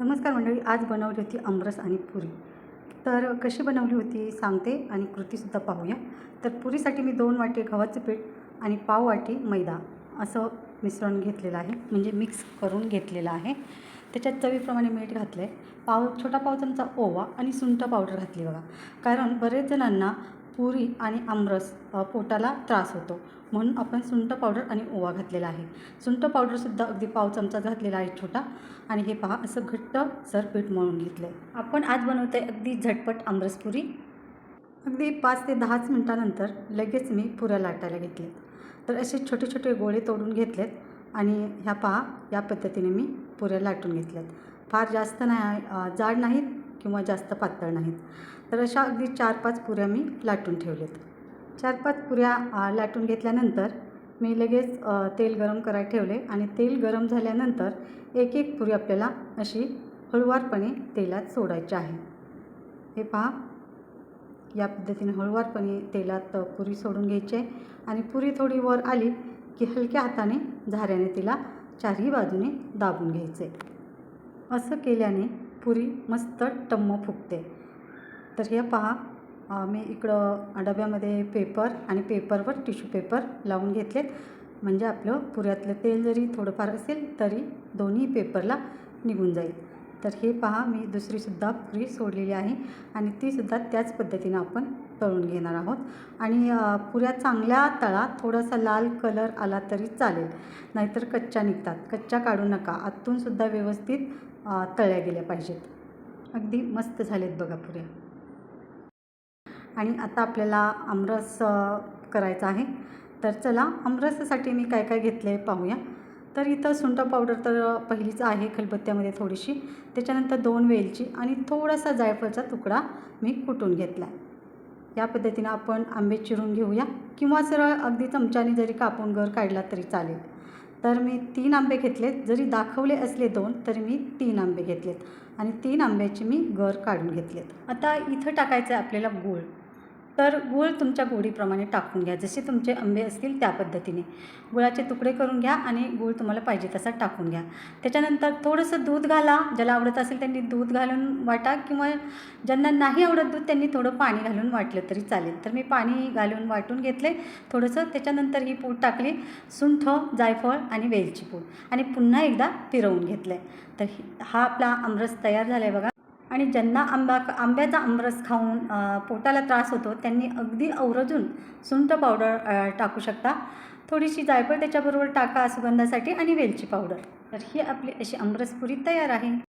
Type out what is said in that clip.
नमस्कार मंडळी, आज बनवली होती आमरस आणि पुरी. तर कशी बनवली होती सांगते आणि कृतीसुद्धा पाहूया. तर पुरीसाठी मी 2 वाटी गव्हाचं पीठ आणि पाव वाटी मैदा असं मिश्रण घेतलेलं आहे, म्हणजे मिक्स करून घेतलेलं आहे. त्याच्यात चवीप्रमाणे मीठ घातलं आहे, छोटा पाव चमचा ओवा आणि सुंठ पावडर घातली बघा. कारण बरेच जणांना पुरी आणि आमरस पोटाला त्रास होतो, म्हणून आपण सुंठ पावडर आणि ओवा घातलेला आहे. सुंठ पावडरसुद्धा अगदी पाव चमचा घातलेला आहे छोटा. आणि हे पहा, असं घट्ट सर पीठ मळून घेतलं आहे. आपण आज बनवतो आहे अगदी झटपट आमरस पुरी. अगदी 5 ते 10च मिनटानंतर लगेच मी पुऱ्या लाटायला घेतले. तर असे छोटे छोटे गोळे तोडून घेतलेत आणि ह्या पहा, या पद्धतीने मी पुऱ्या लाटून घेतल्यात. फार जास्त नाही, जाड नाहीत किंवा जास्त पातळ नाहीत. तर अशा अगदी 4-5 पुऱ्या मी लाटून ठेवलेत. 4-5 पुऱ्या लाटून घेतल्यानंतर मी लगेच तेल गरम करायला ठेवले आणि तेल गरम झाल्यानंतर एक एक पुरी आपल्याला अशी हळुवारपणे तेलात सोडायची आहे. हे पहा, या पद्धतीने हळुवारपणे तेलात पुरी सोडून घ्यायची आहे आणि पुरी थोडी वर आली की हलक्या हाताने झाऱ्याने तिला चारही बाजूने दाबून घ्यायचे. असं केल्याने पुरी मस्त टम्म फुगते. तर हे पहा, मी इकडं डब्यामध्ये पेपर आणि पेपरवर टिश्यू पेपर लावून घेतलेत, म्हणजे आपलं पुऱ्यातलं तेल जरी थोडंफार असेल तरी दोन्ही पेपरला निघून जाईल. तर हे पहा, मी दुसरीसुद्धा पुरी सोडलेली आहे आणि तीसुद्धा त्याच पद्धतीनं आपण तळून घेणार आहोत. आणि पुऱ्या चांगल्या तळा, थोडासा लाल कलर आला तरी चालेल, नाहीतर कच्च्या निघतात. कच्च्या काढू नका, आतूनसुद्धा व्यवस्थित तळल्या गेल्या पाहिजेत. अगदी मस्त झालेत बघा पुऱ्या. आणि आता आपल्याला आमरस करायचा आहे. तर चला, आमरसासाठी मी काय काय घेतलं आहे पाहूया. तर इथं सुंठ पावडर तर पहिलीच आहे खलबत्त्यामध्ये थोडीशी, त्याच्यानंतर 2 वेलची आणि थोडासा जायफळचा तुकडा मी कुटून घेतला. या पद्धतीनं आपण आंबे चिरून घेऊया किंवा सरळ अगदी चमच्याने जरी कापून गर काढला तरी चालेल. तर मी 3 आंबे घेतलेत. जरी दाखवले असले 2 तरी मी 3 आंबे घेतलेत आणि 3 आंब्याचे मी गर काढून घेतलेत. आता इथं टाकायचं आहे आपल्याला गूळ. तर गूळ तुमच्या गोडीप्रमाणे टाकून घ्या, जसे तुमचे आंबे असतील त्या पद्धतीने. गुळाचे तुकडे करून घ्या आणि गूळ तुम्हाला पाहिजे तसा टाकून घ्या. त्याच्यानंतर थोडंसं दूध घाला. ज्याला आवडत असेल त्यांनी दूध घालून वाटा किंवा ज्यांना नाही आवडत दूध त्यांनी थोडं पाणी घालून वाटलं तरी चालेल. तर मी पाणी घालून वाटून घेतले थोडंसं. त्याच्यानंतर ही पूड टाकली, सुंठ, जायफळ आणि वेलची पूड, आणि पुन्हा एकदा फिरवून घेतलं आहे. तर हा आपला आमरस तयार झाला आहे बघा. आणि ज्यांना आंब्याचा आमरस खाऊन पोटाला त्रास होतो त्यांनी अगदी आवर्जून सुंठ पावडर टाकू शकता. थोडीशी जायफळ त्याच्याबरोबर टाका सुगंधासाठी आणि वेलची पावडर. तर ही आपली अशी आमरस पुरी तयार आहे.